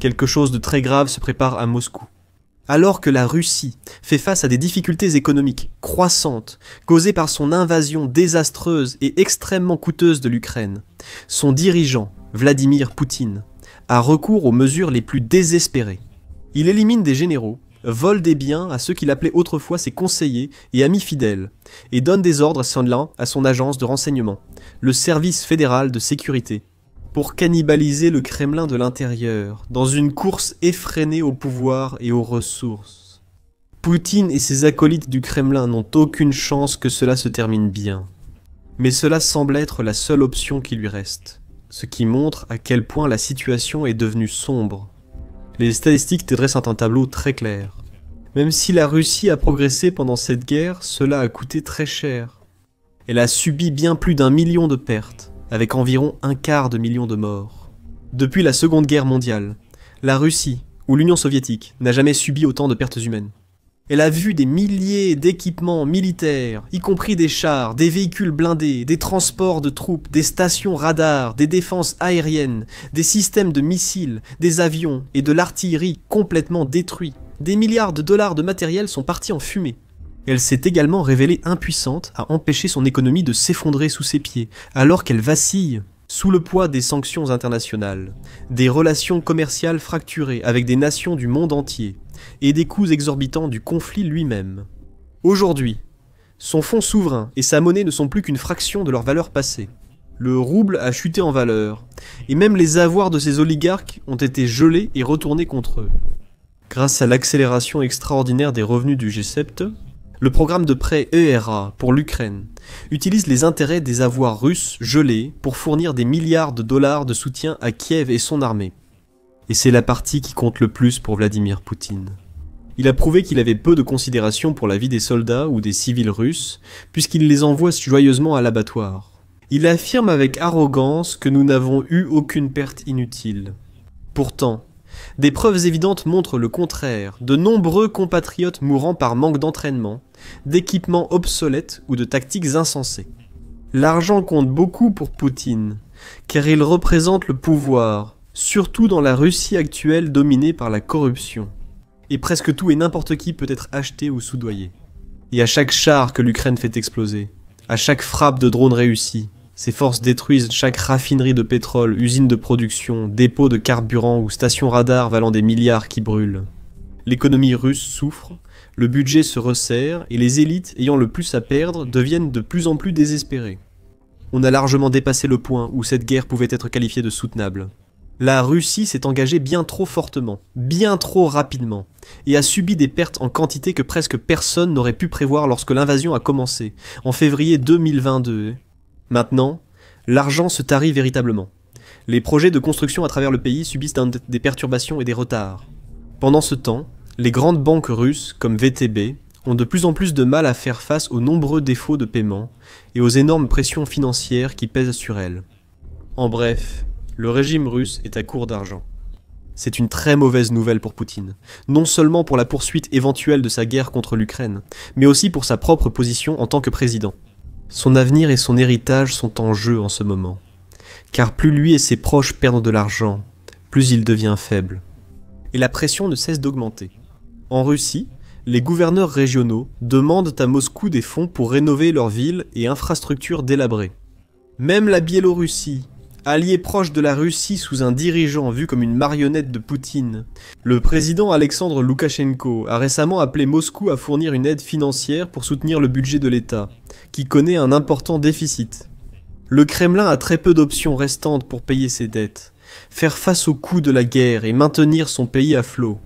Quelque chose de très grave se prépare à Moscou. Alors que la Russie fait face à des difficultés économiques croissantes causées par son invasion désastreuse et extrêmement coûteuse de l'Ukraine, son dirigeant, Vladimir Poutine, a recours aux mesures les plus désespérées. Il élimine des généraux, vole des biens à ceux qu'il appelait autrefois ses conseillers et amis fidèles, et donne des ordres à son agence de renseignement, le Service fédéral de sécurité, pour cannibaliser le Kremlin de l'intérieur, dans une course effrénée au pouvoir et aux ressources. Poutine et ses acolytes du Kremlin n'ont aucune chance que cela se termine bien. Mais cela semble être la seule option qui lui reste, ce qui montre à quel point la situation est devenue sombre. Les statistiques te dressent un tableau très clair. Même si la Russie a progressé pendant cette guerre, cela a coûté très cher. Elle a subi bien plus d'1 million de pertes, avec environ 1/4 million de morts. Depuis la Seconde Guerre mondiale, la Russie, ou l'Union soviétique, n'a jamais subi autant de pertes humaines. Elle a vu des milliers d'équipements militaires, y compris des chars, des véhicules blindés, des transports de troupes, des stations radars, des défenses aériennes, des systèmes de missiles, des avions et de l'artillerie complètement détruits. Des milliards de dollars de matériel sont partis en fumée. Elle s'est également révélée impuissante à empêcher son économie de s'effondrer sous ses pieds, alors qu'elle vacille sous le poids des sanctions internationales, des relations commerciales fracturées avec des nations du monde entier, et des coûts exorbitants du conflit lui-même. Aujourd'hui, son fonds souverain et sa monnaie ne sont plus qu'une fraction de leur valeur passée. Le rouble a chuté en valeur, et même les avoirs de ces oligarques ont été gelés et retournés contre eux. Grâce à l'accélération extraordinaire des revenus du G7, le programme de prêt ERA pour l'Ukraine utilise les intérêts des avoirs russes gelés pour fournir des milliards de dollars de soutien à Kiev et son armée. Et c'est la partie qui compte le plus pour Vladimir Poutine. Il a prouvé qu'il avait peu de considération pour la vie des soldats ou des civils russes, puisqu'il les envoie joyeusement à l'abattoir. Il affirme avec arrogance que nous n'avons eu aucune perte inutile. Pourtant, des preuves évidentes montrent le contraire, de nombreux compatriotes mourant par manque d'entraînement, d'équipements obsolètes ou de tactiques insensées. L'argent compte beaucoup pour Poutine, car il représente le pouvoir, surtout dans la Russie actuelle dominée par la corruption. Et presque tout et n'importe qui peut être acheté ou soudoyé. Et à chaque char que l'Ukraine fait exploser, à chaque frappe de drone réussie, ses forces détruisent chaque raffinerie de pétrole, usine de production, dépôt de carburant ou station radar valant des milliards qui brûlent. L'économie russe souffre, le budget se resserre et les élites ayant le plus à perdre deviennent de plus en plus désespérées. On a largement dépassé le point où cette guerre pouvait être qualifiée de soutenable. La Russie s'est engagée bien trop fortement, bien trop rapidement, et a subi des pertes en quantité que presque personne n'aurait pu prévoir lorsque l'invasion a commencé, en février 2022. Maintenant, l'argent se tarit véritablement. Les projets de construction à travers le pays subissent des perturbations et des retards. Pendant ce temps, les grandes banques russes, comme VTB, ont de plus en plus de mal à faire face aux nombreux défauts de paiement et aux énormes pressions financières qui pèsent sur elles. En bref, le régime russe est à court d'argent. C'est une très mauvaise nouvelle pour Poutine, non seulement pour la poursuite éventuelle de sa guerre contre l'Ukraine, mais aussi pour sa propre position en tant que président. Son avenir et son héritage sont en jeu en ce moment, car plus lui et ses proches perdent de l'argent, plus il devient faible. Et la pression ne cesse d'augmenter. En Russie, les gouverneurs régionaux demandent à Moscou des fonds pour rénover leurs villes et infrastructures délabrées. Même la Biélorussie, allié proche de la Russie sous un dirigeant vu comme une marionnette de Poutine, le président Alexandre Loukachenko a récemment appelé Moscou à fournir une aide financière pour soutenir le budget de l'État, qui connaît un important déficit. Le Kremlin a très peu d'options restantes pour payer ses dettes, faire face au coût de la guerre et maintenir son pays à flot.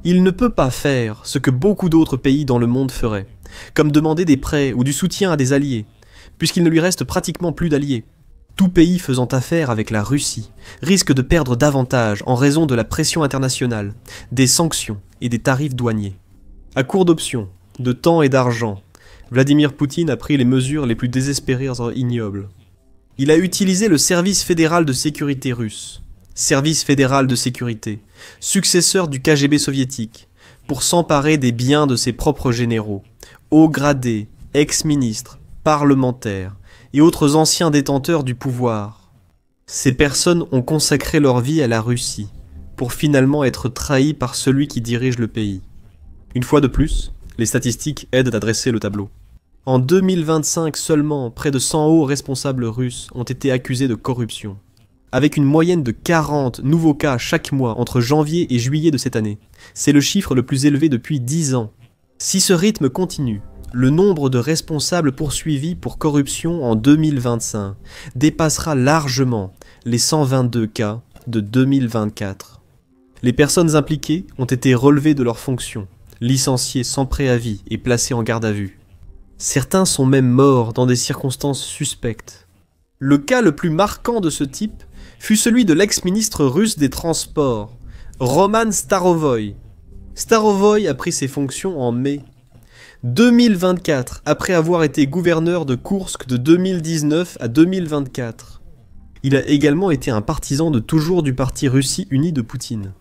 Il ne peut pas faire ce que beaucoup d'autres pays dans le monde feraient, comme demander des prêts ou du soutien à des alliés, puisqu'il ne lui reste pratiquement plus d'alliés. Tout pays faisant affaire avec la Russie risque de perdre davantage en raison de la pression internationale, des sanctions et des tarifs douaniers. À court d'options, de temps et d'argent, Vladimir Poutine a pris les mesures les plus désespérées et ignobles. Il a utilisé le Service fédéral de sécurité russe, Service fédéral de sécurité, successeur du KGB soviétique, pour s'emparer des biens de ses propres généraux, hauts gradés, ex-ministres, parlementaires et autres anciens détenteurs du pouvoir. Ces personnes ont consacré leur vie à la Russie, pour finalement être trahi par celui qui dirige le pays. Une fois de plus, les statistiques aident à dresser le tableau. En 2025 seulement, près de 100 hauts responsables russes ont été accusés de corruption, avec une moyenne de 40 nouveaux cas chaque mois entre janvier et juillet de cette année. C'est le chiffre le plus élevé depuis 10 ans. Si ce rythme continue, le nombre de responsables poursuivis pour corruption en 2025 dépassera largement les 122 cas de 2024. Les personnes impliquées ont été relevées de leurs fonctions, licenciées sans préavis et placées en garde à vue. Certains sont même morts dans des circonstances suspectes. Le cas le plus marquant de ce type fut celui de l'ex-ministre russe des Transports, Roman Starovoï. Starovoï a pris ses fonctions en mai 2024, après avoir été gouverneur de Koursk de 2019 à 2024. Il a également été un partisan de toujours du parti Russie Unie de Poutine.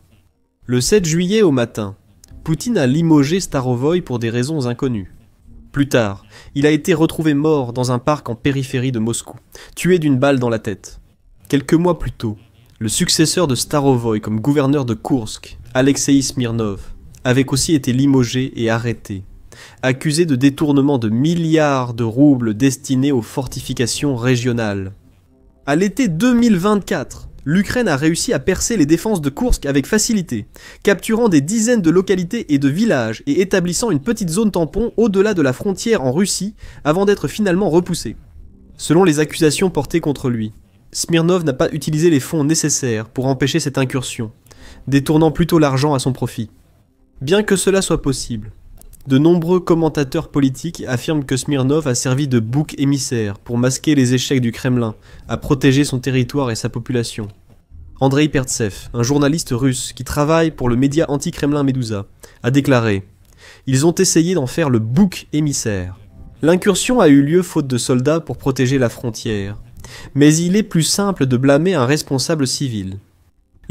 Le 7 juillet au matin, Poutine a limogé Starovoï pour des raisons inconnues. Plus tard, il a été retrouvé mort dans un parc en périphérie de Moscou, tué d'une balle dans la tête. Quelques mois plus tôt, le successeur de Starovoï comme gouverneur de Koursk, Alexei Smirnov, avait aussi été limogé et arrêté, accusé de détournement de milliards de roubles destinés aux fortifications régionales. À l'été 2024, l'Ukraine a réussi à percer les défenses de Koursk avec facilité, capturant des dizaines de localités et de villages et établissant une petite zone tampon au-delà de la frontière en Russie avant d'être finalement repoussé. Selon les accusations portées contre lui, Smirnov n'a pas utilisé les fonds nécessaires pour empêcher cette incursion, détournant plutôt l'argent à son profit. Bien que cela soit possible, de nombreux commentateurs politiques affirment que Smirnov a servi de bouc émissaire pour masquer les échecs du Kremlin à protéger son territoire et sa population. Andrei Pertsev, un journaliste russe qui travaille pour le média anti-Kremlin Meduza, a déclaré « Ils ont essayé d'en faire le bouc émissaire. L'incursion a eu lieu faute de soldats pour protéger la frontière, mais il est plus simple de blâmer un responsable civil. »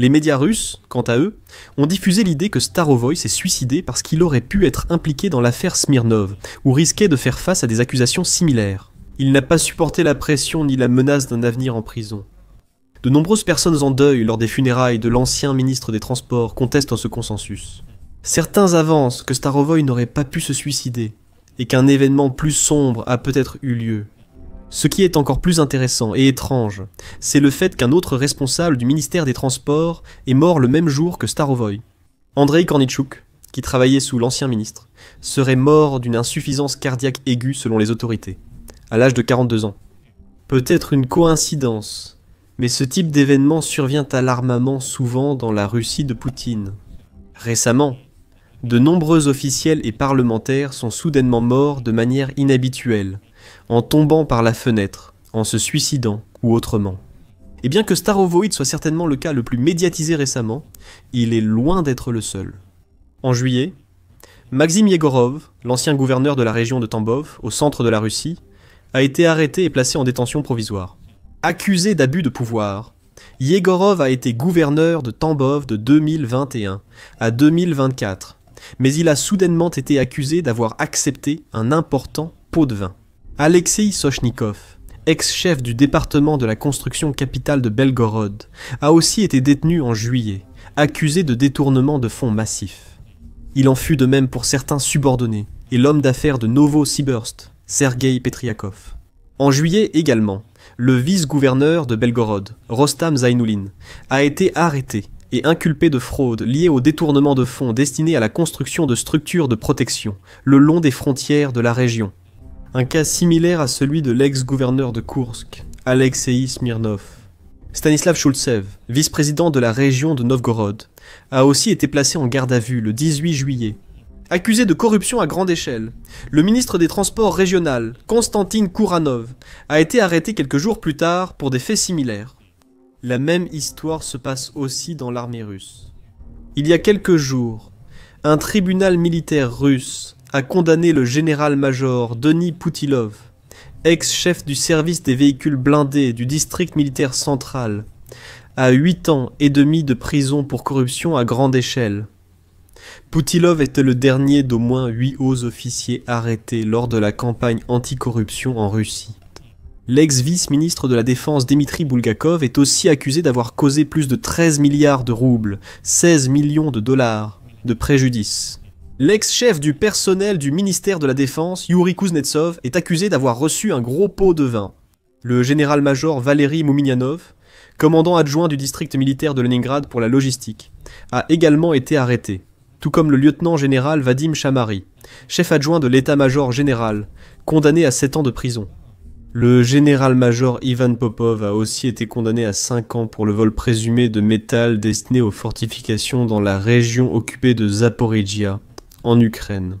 Les médias russes, quant à eux, ont diffusé l'idée que Starovoï s'est suicidé parce qu'il aurait pu être impliqué dans l'affaire Smirnov, ou risquait de faire face à des accusations similaires. Il n'a pas supporté la pression ni la menace d'un avenir en prison. De nombreuses personnes en deuil lors des funérailles de l'ancien ministre des Transports contestent ce consensus. Certains avancent que Starovoï n'aurait pas pu se suicider, et qu'un événement plus sombre a peut-être eu lieu. Ce qui est encore plus intéressant et étrange, c'est le fait qu'un autre responsable du ministère des Transports est mort le même jour que Starovoï. Andrei Kornichuk, qui travaillait sous l'ancien ministre, serait mort d'une insuffisance cardiaque aiguë selon les autorités, à l'âge de 42 ans. Peut-être une coïncidence, mais ce type d'événement survient à l'armement souvent dans la Russie de Poutine. Récemment, de nombreux officiels et parlementaires sont soudainement morts de manière inhabituelle, en tombant par la fenêtre, en se suicidant ou autrement. Et bien que Starovoï soit certainement le cas le plus médiatisé récemment, il est loin d'être le seul. En juillet, Maxim Yegorov, l'ancien gouverneur de la région de Tambov, au centre de la Russie, a été arrêté et placé en détention provisoire. Accusé d'abus de pouvoir, Yegorov a été gouverneur de Tambov de 2021 à 2024, mais il a soudainement été accusé d'avoir accepté un important pot de vin. Alexei Sochnikov, ex-chef du département de la construction capitale de Belgorod, a aussi été détenu en juillet, accusé de détournement de fonds massifs. Il en fut de même pour certains subordonnés et l'homme d'affaires de Novosibirsk, Sergei Petriakov. En juillet également, le vice-gouverneur de Belgorod, Rostam Zainoulin, a été arrêté et inculpé de fraude liée au détournement de fonds destinés à la construction de structures de protection le long des frontières de la région. Un cas similaire à celui de l'ex-gouverneur de Koursk, Alexei Smirnov. Stanislav Shultsev, vice-président de la région de Novgorod, a aussi été placé en garde à vue le 18 juillet. Accusé de corruption à grande échelle, le ministre des Transports régional, Konstantin Kouranov, a été arrêté quelques jours plus tard pour des faits similaires. La même histoire se passe aussi dans l'armée russe. Il y a quelques jours, un tribunal militaire russe a condamné le général-major Denis Poutilov, ex-chef du service des véhicules blindés du district militaire central, à 8 ans et demi de prison pour corruption à grande échelle. Poutilov était le dernier d'au moins 8 hauts officiers arrêtés lors de la campagne anticorruption en Russie. L'ex-vice-ministre de la Défense Dmitri Bulgakov est aussi accusé d'avoir causé plus de 13 milliards de roubles, 16 millions de dollars, de préjudice. L'ex-chef du personnel du ministère de la Défense, Yuri Kuznetsov, est accusé d'avoir reçu un gros pot de vin. Le général-major Valery Mouminianov, commandant adjoint du district militaire de Leningrad pour la logistique, a également été arrêté, tout comme le lieutenant-général Vadim Chamary, chef adjoint de l'état-major général, condamné à 7 ans de prison. Le général-major Ivan Popov a aussi été condamné à 5 ans pour le vol présumé de métal destiné aux fortifications dans la région occupée de Zaporijia, en Ukraine.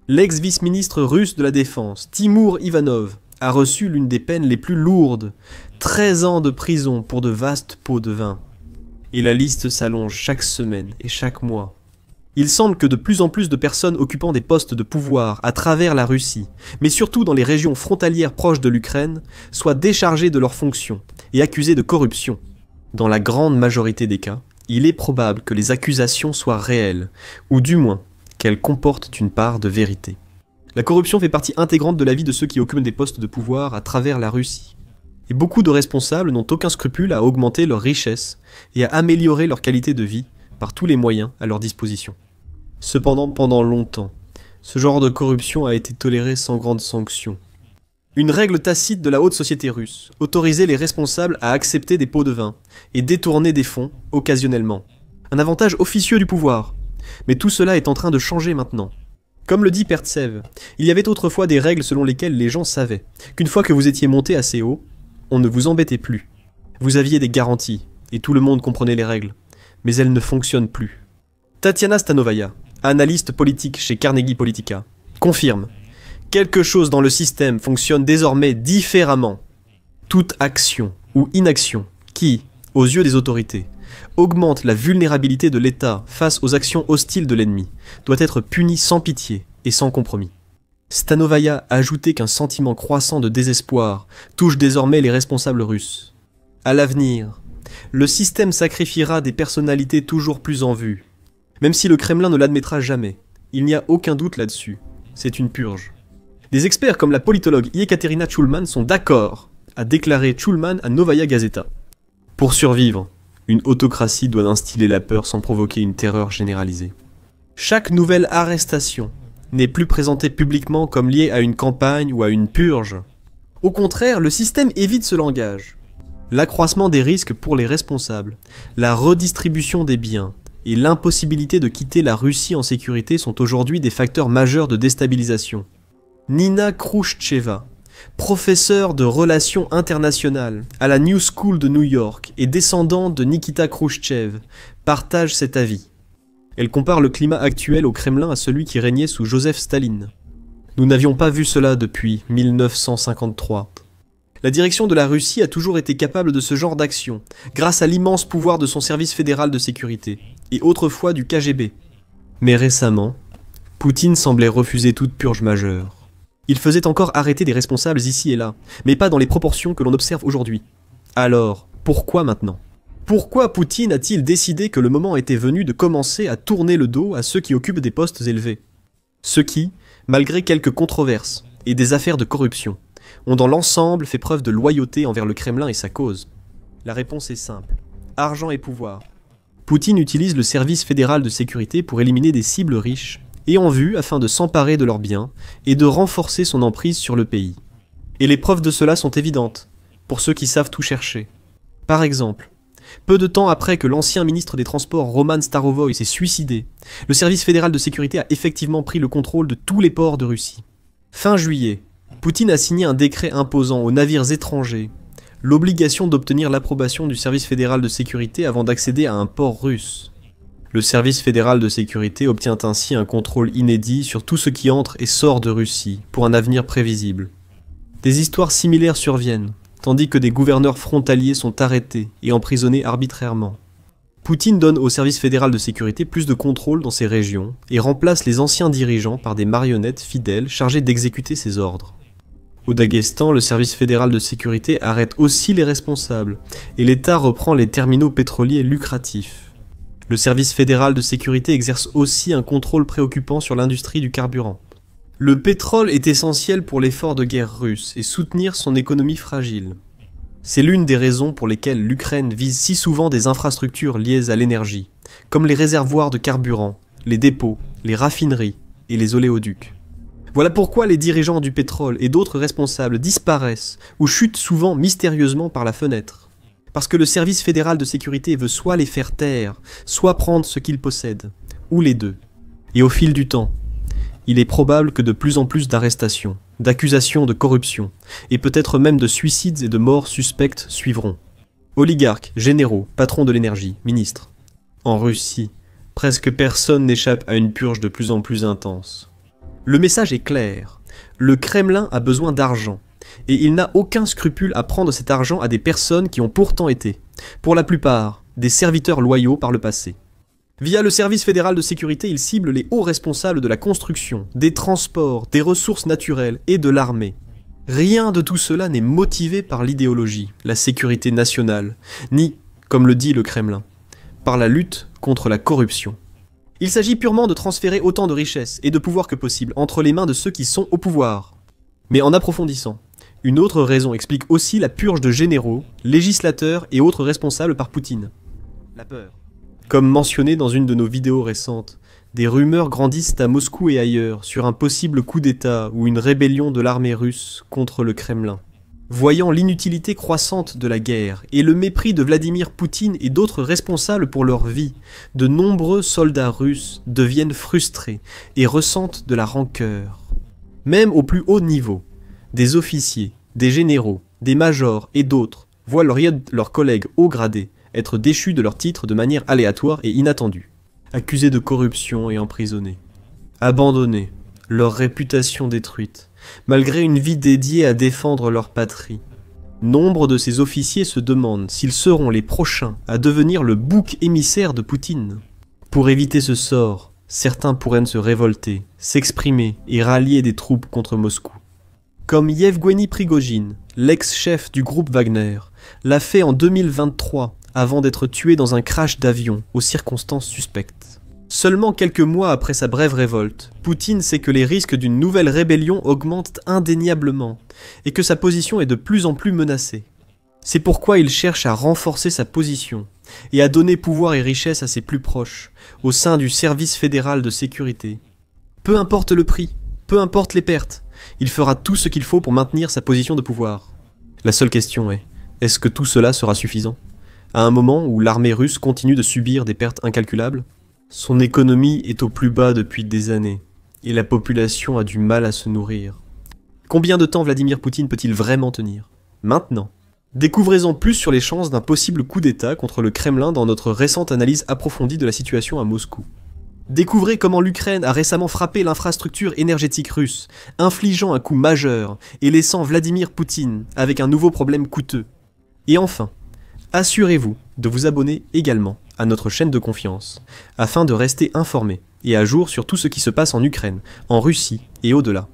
L'ex-vice-ministre russe de la Défense, Timur Ivanov, a reçu l'une des peines les plus lourdes, 13 ans de prison pour de vastes pots de vin. Et la liste s'allonge chaque semaine et chaque mois. Il semble que de plus en plus de personnes occupant des postes de pouvoir à travers la Russie, mais surtout dans les régions frontalières proches de l'Ukraine, soient déchargées de leurs fonctions et accusées de corruption. Dans la grande majorité des cas, il est probable que les accusations soient réelles, ou du moins qu'elles comportent une part de vérité. La corruption fait partie intégrante de la vie de ceux qui occupent des postes de pouvoir à travers la Russie. Et beaucoup de responsables n'ont aucun scrupule à augmenter leur richesse et à améliorer leur qualité de vie par tous les moyens à leur disposition. Cependant, pendant longtemps, ce genre de corruption a été toléré sans grande sanction. Une règle tacite de la haute société russe autorisait les responsables à accepter des pots de vin et détourner des fonds, occasionnellement. Un avantage officieux du pouvoir. Mais tout cela est en train de changer maintenant. Comme le dit Pertsev, il y avait autrefois des règles selon lesquelles les gens savaient qu'une fois que vous étiez monté assez haut, on ne vous embêtait plus. Vous aviez des garanties, et tout le monde comprenait les règles. Mais elles ne fonctionnent plus. Tatiana Stanovaya, analyste politique chez Carnegie Politica, confirme « Quelque chose dans le système fonctionne désormais différemment. Toute action ou inaction qui, aux yeux des autorités, augmente la vulnérabilité de l'État face aux actions hostiles de l'ennemi, doit être punie sans pitié et sans compromis. » Stanovaya a ajouté qu'un sentiment croissant de désespoir touche désormais les responsables russes. À l'avenir, le système sacrifiera des personnalités toujours plus en vue. Même si le Kremlin ne l'admettra jamais, il n'y a aucun doute là-dessus. C'est une purge. Des experts comme la politologue Yekaterina Chulman sont d'accord, a déclaré Chulman à Novaya Gazeta. Pour survivre, une autocratie doit instiller la peur sans provoquer une terreur généralisée. Chaque nouvelle arrestation n'est plus présentée publiquement comme liée à une campagne ou à une purge. Au contraire, le système évite ce langage. L'accroissement des risques pour les responsables, la redistribution des biens, et l'impossibilité de quitter la Russie en sécurité sont aujourd'hui des facteurs majeurs de déstabilisation. Nina Khrouchtcheva, professeure de relations internationales à la New School de New York et descendante de Nikita Khrouchtchev, partage cet avis. Elle compare le climat actuel au Kremlin à celui qui régnait sous Joseph Staline. Nous n'avions pas vu cela depuis 1953. La direction de la Russie a toujours été capable de ce genre d'action, grâce à l'immense pouvoir de son service fédéral de sécurité, et autrefois du KGB. Mais récemment, Poutine semblait refuser toute purge majeure. Il faisait encore arrêter des responsables ici et là, mais pas dans les proportions que l'on observe aujourd'hui. Alors, pourquoi maintenant ? Pourquoi Poutine a-t-il décidé que le moment était venu de commencer à tourner le dos à ceux qui occupent des postes élevés ? Ceux qui, malgré quelques controverses et des affaires de corruption, ont dans l'ensemble fait preuve de loyauté envers le Kremlin et sa cause. La réponse est simple. Argent et pouvoir. Poutine utilise le service fédéral de sécurité pour éliminer des cibles riches et en vue afin de s'emparer de leurs biens et de renforcer son emprise sur le pays. Et les preuves de cela sont évidentes, pour ceux qui savent tout chercher. Par exemple, peu de temps après que l'ancien ministre des Transports Roman Starovoy s'est suicidé, le service fédéral de sécurité a effectivement pris le contrôle de tous les ports de Russie. Fin juillet, Poutine a signé un décret imposant aux navires étrangers l'obligation d'obtenir l'approbation du service fédéral de sécurité avant d'accéder à un port russe. Le service fédéral de sécurité obtient ainsi un contrôle inédit sur tout ce qui entre et sort de Russie pour un avenir prévisible. Des histoires similaires surviennent, tandis que des gouverneurs frontaliers sont arrêtés et emprisonnés arbitrairement. Poutine donne au service fédéral de sécurité plus de contrôle dans ces régions et remplace les anciens dirigeants par des marionnettes fidèles chargées d'exécuter ses ordres. Au Daghestan, le service fédéral de sécurité arrête aussi les responsables et l'État reprend les terminaux pétroliers lucratifs. Le service fédéral de sécurité exerce aussi un contrôle préoccupant sur l'industrie du carburant. Le pétrole est essentiel pour l'effort de guerre russe et soutenir son économie fragile. C'est l'une des raisons pour lesquelles l'Ukraine vise si souvent des infrastructures liées à l'énergie, comme les réservoirs de carburant, les dépôts, les raffineries et les oléoducs. Voilà pourquoi les dirigeants du pétrole et d'autres responsables disparaissent ou chutent souvent mystérieusement par la fenêtre. Parce que le service fédéral de sécurité veut soit les faire taire, soit prendre ce qu'ils possèdent, ou les deux. Et au fil du temps, il est probable que de plus en plus d'arrestations, d'accusations de corruption, et peut-être même de suicides et de morts suspectes suivront. Oligarques, généraux, patrons de l'énergie, ministres. En Russie, presque personne n'échappe à une purge de plus en plus intense. Le message est clair. Le Kremlin a besoin d'argent, et il n'a aucun scrupule à prendre cet argent à des personnes qui ont pourtant été, pour la plupart, des serviteurs loyaux par le passé. Via le service fédéral de sécurité, il cible les hauts responsables de la construction, des transports, des ressources naturelles et de l'armée. Rien de tout cela n'est motivé par l'idéologie, la sécurité nationale, ni, comme le dit le Kremlin, par la lutte contre la corruption. Il s'agit purement de transférer autant de richesses et de pouvoir que possible entre les mains de ceux qui sont au pouvoir. Mais en approfondissant, une autre raison explique aussi la purge de généraux, législateurs et autres responsables par Poutine. La peur. Comme mentionné dans une de nos vidéos récentes, des rumeurs grandissent à Moscou et ailleurs sur un possible coup d'État ou une rébellion de l'armée russe contre le Kremlin. Voyant l'inutilité croissante de la guerre et le mépris de Vladimir Poutine et d'autres responsables pour leur vie, de nombreux soldats russes deviennent frustrés et ressentent de la rancœur. Même au plus haut niveau, des officiers, des généraux, des majors et d'autres voient leurs collègues haut gradés être déchus de leurs titres de manière aléatoire et inattendue, accusés de corruption et emprisonnés, abandonnés, leur réputation détruite, malgré une vie dédiée à défendre leur patrie. Nombre de ces officiers se demandent s'ils seront les prochains à devenir le bouc émissaire de Poutine. Pour éviter ce sort, certains pourraient se révolter, s'exprimer et rallier des troupes contre Moscou. Comme Yevgeny Prigojine, l'ex-chef du groupe Wagner, l'a fait en 2023 avant d'être tué dans un crash d'avion aux circonstances suspectes. Seulement quelques mois après sa brève révolte, Poutine sait que les risques d'une nouvelle rébellion augmentent indéniablement et que sa position est de plus en plus menacée. C'est pourquoi il cherche à renforcer sa position et à donner pouvoir et richesse à ses plus proches, au sein du service fédéral de sécurité. Peu importe le prix, peu importe les pertes, il fera tout ce qu'il faut pour maintenir sa position de pouvoir. La seule question est, est-ce que tout cela sera suffisant ? À un moment où l'armée russe continue de subir des pertes incalculables ? Son économie est au plus bas depuis des années, et la population a du mal à se nourrir. Combien de temps Vladimir Poutine peut-il vraiment tenir ? Maintenant. Découvrez-en plus sur les chances d'un possible coup d'État contre le Kremlin dans notre récente analyse approfondie de la situation à Moscou. Découvrez comment l'Ukraine a récemment frappé l'infrastructure énergétique russe, infligeant un coup majeur et laissant Vladimir Poutine avec un nouveau problème coûteux. Et enfin, assurez-vous de vous abonner également à notre chaîne de confiance, afin de rester informé et à jour sur tout ce qui se passe en Ukraine, en Russie et au-delà.